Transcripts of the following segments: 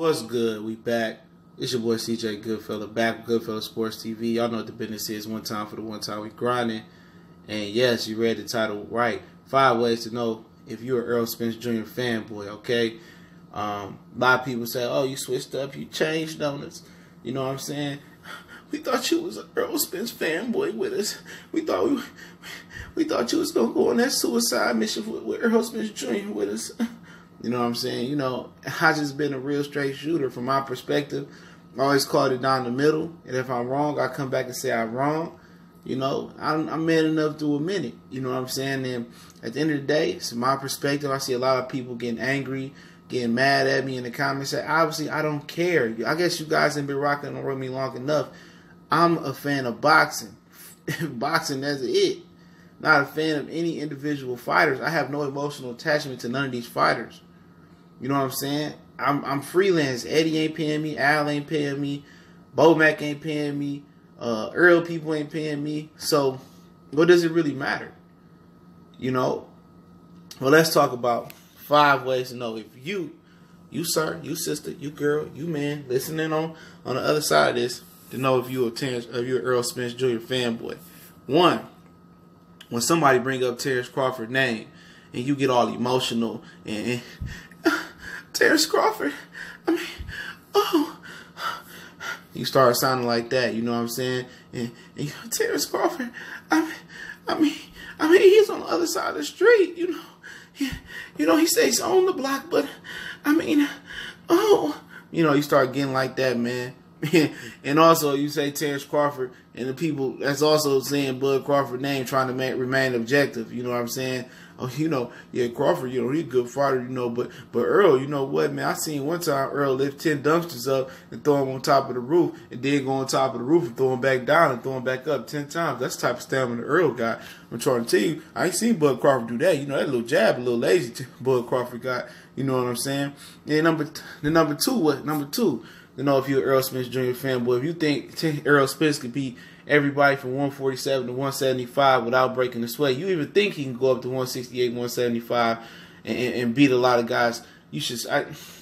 What's good? We back. It's your boy CJ Goodfella, back with Goodfella Sports TV. Y'all know what the business is. One time for the one time we grinding. And yes, you read the title right. 5 ways to know if you're an Errol Spence Jr. fanboy, okay? A lot of people say, oh, you switched up, you changed on us. You know what I'm saying? We thought you was an Errol Spence fanboy with us. We thought you was going to go on that suicide mission with Errol Spence Jr. with us. You know what I'm saying? You know, I just been a real straight shooter from my perspective. I always called it down the middle. And if I'm wrong, I come back and say I'm wrong. You know, I'm man enough to admit it. You know what I'm saying? And at the end of the day, it's my perspective. I see a lot of people getting angry, getting mad at me in the comments. Obviously, I don't care. I guess you guys have been rocking with me long enough. I'm a fan of boxing. Boxing, that's it. Not a fan of any individual fighters. I have no emotional attachment to none of these fighters. You know what I'm saying? I'm freelance. Eddie ain't paying me. Al ain't paying me. Bo Mac ain't paying me. Errol people ain't paying me. So what does it really matter? You know? Well, let's talk about 5 ways to know if you sir, you sister, you girl, you man, listening on the other side of this, to know if you're an Errol Spence Jr. fanboy. 1, when somebody bring up Terrence Crawford's name and you get all emotional and Terrence Crawford, I mean, oh, you start sounding like that, you know what I'm saying? And Terrence Crawford, I mean, he's on the other side of the street, you know. He says he's on the block, but I mean, oh, you know, you start getting like that, man. And also, you say Terrence Crawford, and the people that's also saying Bud Crawford's name, trying to remain objective. You know what I'm saying? Oh, you know, yeah, Crawford, you know, he's a good fighter, you know, but Errol, you know what, man? I seen one time Errol lift 10 dumpsters up and throw them on top of the roof, and then go on top of the roof and throw them back down and throw them back up 10 times. That's the type of stamina Errol got. I'm trying to tell you, I ain't seen Bud Crawford do that. You know, that little jab, a little lazy Bud Crawford got. You know what I'm saying? And number two. To know if you're an Errol Spence Jr. fanboy, if you think Errol Spence could beat everybody from 147 to 175 without breaking the sweat, you even think he can go up to 168, 175 and beat a lot of guys, you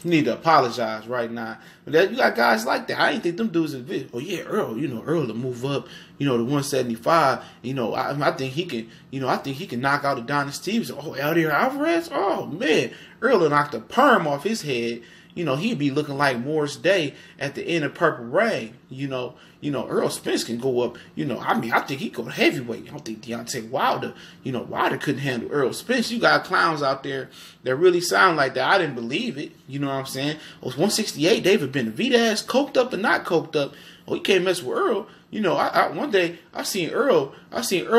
need to apologize right now. But you got guys like that. I ain't think them dudes in video. Oh yeah, Errol, you know, Errol to move up, you know, to 175. You know, I think he can, you know, I think he can knock out Adonis Stevenson. Oh, Eddie Alvarez. Oh man, Errol knocked the perm off his head. You know, he'd be looking like Morris Day at the end of Purple Rain. You know, Errol Spence can go up. You know, I mean, I think he go to heavyweight. I don't think Deontay Wilder, you know, Wilder couldn't handle Errol Spence. You got clowns out there that really sound like that. I didn't believe it. You know what I'm saying? It was 168. David Benavidez, coked up and not coked up. Oh, you can't mess with Errol. You know, one day I seen Errol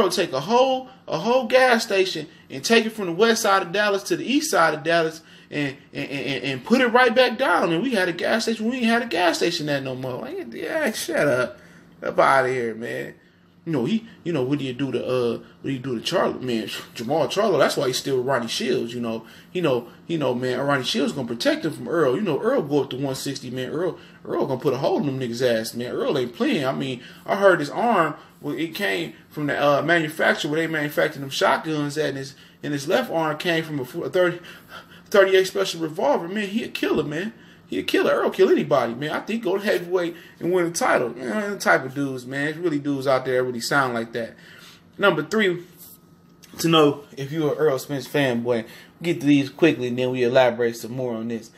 take a whole gas station and take it from the west side of Dallas to the east side of Dallas and put it right back down. And we had a gas station. We ain't had a gas station that no more. Like, yeah, shut up. Up out of here, man. You know, what do you do to Charlo, man? Jamal Charlo, that's why he's still with Ronnie Shields, you know. Man, Ronnie Shields gonna protect him from Errol. You know, Errol go up to 160, man. Earl gonna put a hole in them niggas' ass, man. Errol ain't playing. I mean, I heard his arm, well, it came from the manufacturer where they manufactured them shotguns at, and his left arm came from a 38 special revolver. Man, he a killer, man. He a killer. Errol kill anybody, man. I think go to heavyweight and win the title. You know, the type of dudes, man. It's really dudes out there that really sound like that. Number 3, to know if you're an Errol Spence fanboy. We'll get to these quickly, and then we elaborate some more on this.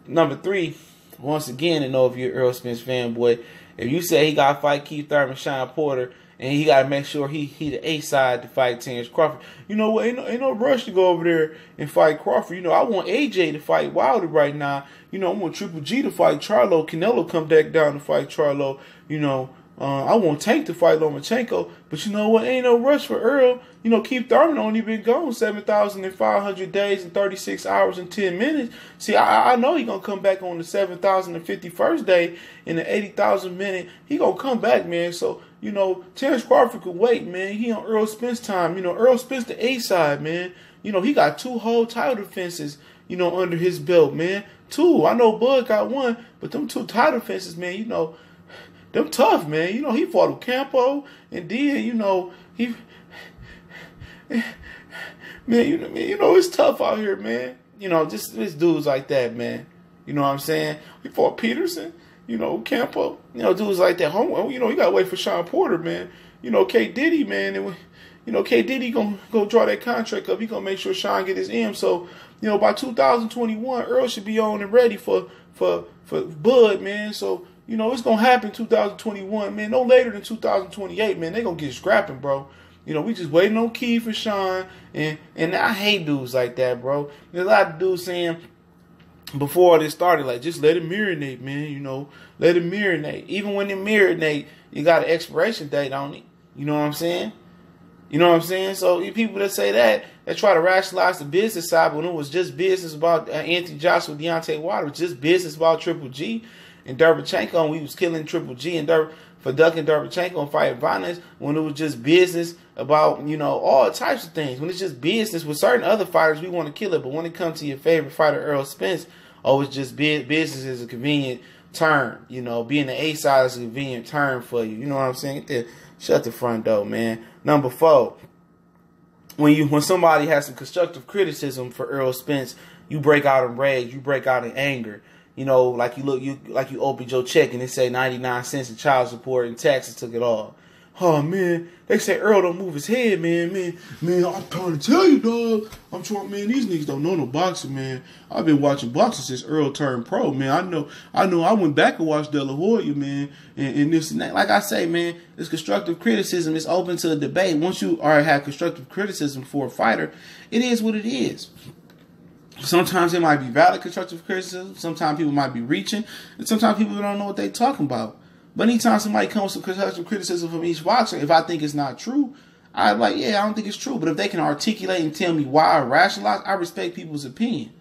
Number 3, once again, to know if you're an Errol Spence fanboy. If you say he got to fight Keith Thurman, Sean Porter, and he got to make sure he the A side to fight Terrence Crawford. You know what? Ain't no rush to go over there and fight Crawford. You know, I want AJ to fight Wilder right now. You know, I want Triple G to fight Charlo. Canelo come back down to fight Charlo. You know, I want Tank to fight Lomachenko. But you know what? Ain't no rush for Errol. You know, Keith Thurman only been gone 7,500 days and 36 hours and 10 minutes. See, I know he going to come back on the 7,051st day in the 80,000 minute. He going to come back, man. So, you know, Terrence Crawford could wait, man. He on Errol Spence time. You know, Errol Spence the A side, man. You know, he got 2 whole title defenses, you know, under his belt, man. 2. I know Bud got 1, but them 2 title defenses, man, you know, them tough, man. You know, he fought with Campo, and then, you know, man, you know, it's tough out here, man. You know, just dudes like that, man. You know what I'm saying? We fought Peterson, Campo, dudes like that. You gotta wait for Sean Porter, man. K Diddy, man, and K Diddy gonna go draw that contract up. He gonna make sure Sean get his M. So, by 2021, Earl should be on and ready for Bud, man. So, it's gonna happen 2021, man. No later than 2028, man. They gonna get scrapping, bro. We just waiting on Key for Sean, and I hate dudes like that, bro. There's a lot of dudes saying before this started, like, just let it marinate, man. Let it marinate. Even when it marinate, you got an expiration date on it. You know what I'm saying? So people that say that try to rationalize the business side, when it was just business about Anthony Joshua, Deontay Wilder, it was just business about Triple G and Derbychenko, and we was killing Triple G and for ducking Derbychenko and fighting violence, when it was just business about, all types of things. When it's just business with certain other fighters, we want to kill it. But when it comes to your favorite fighter, Errol Spence, it's just business is a convenient term. Being the A side is a convenient term for you. You know what I'm saying? Shut the front door, man. Number 4, when somebody has some constructive criticism for Errol Spence, you break out in rage, you break out in anger. Like you opened your check and it say 99 cents in child support and taxes took it all. Oh, man, they say Earl don't move his head, man. I'm trying to tell you, dog. I'm trying, man, these niggas don't know no boxing, man. I've been watching boxing since Earl turned pro, man. I know. I went back and watched De La Hoya, man, and this and that. Like I say, man, it's constructive criticism. It's open to a debate. Once you already have constructive criticism for a fighter, it is what it is. Sometimes it might be valid constructive criticism. Sometimes people might be reaching. And sometimes people don't know what they're talking about. But anytime somebody comes with constructive criticism from each boxer, if I think it's not true, I'm like, yeah, I don't think it's true. But if they can articulate and tell me why or rationalize, I respect people's opinion.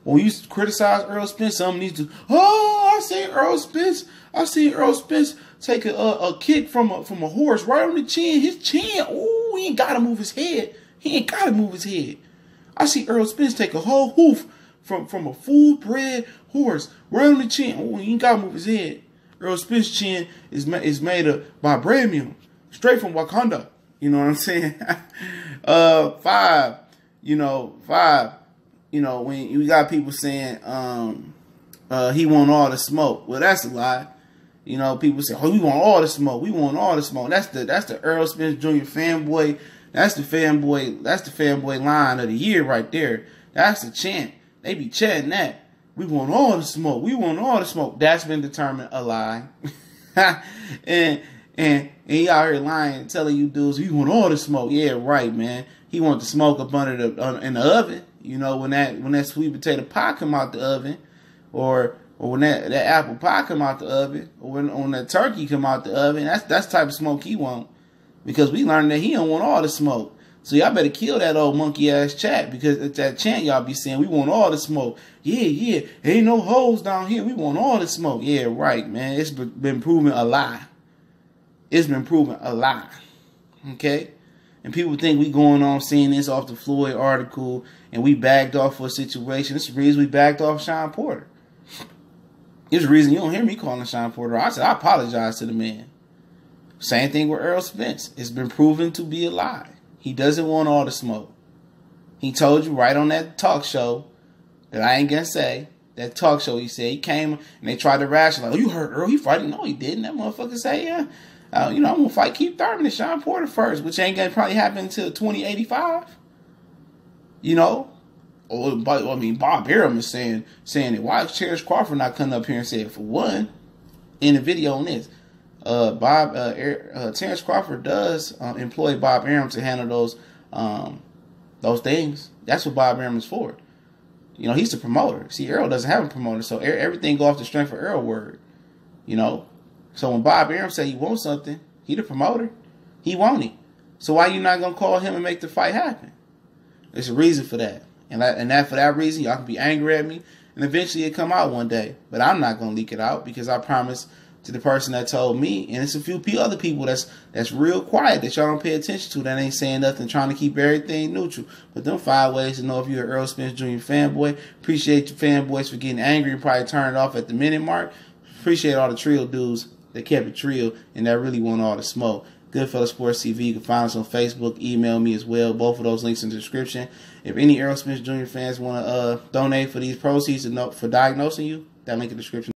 When you criticize Errol Spence, some needs to, I seen Errol Spence take a kick from a horse right on the chin. His chin, he ain't got to move his head. I see Errol Spence take a whole hoof from a full-bred horse right on the chin. He ain't got to move his head. Errol Spence's chin is made of vibranium, straight from Wakanda. You know what I'm saying? 5, when you got people saying he want all the smoke. Well, that's a lie. People say, we want all the smoke. We want all the smoke. That's the Errol Spence Jr. fanboy. That's the fanboy line of the year right there. That's the chant. They be chanting that. We want all the smoke. We want all the smoke. That's been determined a lie. and he out here lying, telling you dudes, we want all the smoke. Yeah, right, man. He want the smoke up under in the oven. When that sweet potato pie come out the oven, or when that apple pie come out the oven, or when that turkey come out the oven, that's the type of smoke he want. Because we learned that he don't want all the smoke. So y'all better kill that old monkey ass chat, because it's that chant y'all be saying, we want all the smoke. Yeah, ain't no hoes down here. We want all the smoke. Yeah, right, man. It's been proven a lie. Okay? And people think we going on seeing this off the Floyd article and we backed off for a situation. This is the reason we backed off Sean Porter. It's the reason you don't hear me calling Sean Porter. I said I apologize to the man. Same thing with Errol Spence. It's been proven to be a lie. He doesn't want all the smoke. He told you right on that talk show that I ain't going to say. That talk show, he said, he came and they tried to rationalize. Oh, you heard Earl, he fighting? No, he didn't. That motherfucker say, yeah. I'm going to fight Keith Thurman and Sean Porter first, which ain't going to probably happen until 2085. Bob Arum is saying that why is Terrence Crawford not coming up here and saying, for one, in the video on this, Terrence Crawford does employ Bob Arum to handle those things. That's what Bob Arum is for. He's the promoter. See, Errol doesn't have a promoter, so everything go off the strength of Errol word. So when Bob Arum say he wants something, he the promoter. He want it. So why you not gonna call him and make the fight happen? There's a reason for that, and for that reason, y'all can be angry at me, and eventually it come out one day. But I'm not gonna leak it out because I promise to the person that told me, and it's a few other people that's real quiet that y'all don't pay attention to, that ain't saying nothing, trying to keep everything neutral. But them 5 ways to know if you're an Errol Spence Jr. fanboy. Appreciate your fanboys for getting angry and probably turning it off at the minute mark. Appreciate all the trio dudes that kept it trio and that really want all the smoke. Goodfellas Sports TV. You can find us on Facebook. Email me as well. Both of those links in the description. If any Errol Spence Jr. fans want to donate for these proceeds for diagnosing you, that link in the description.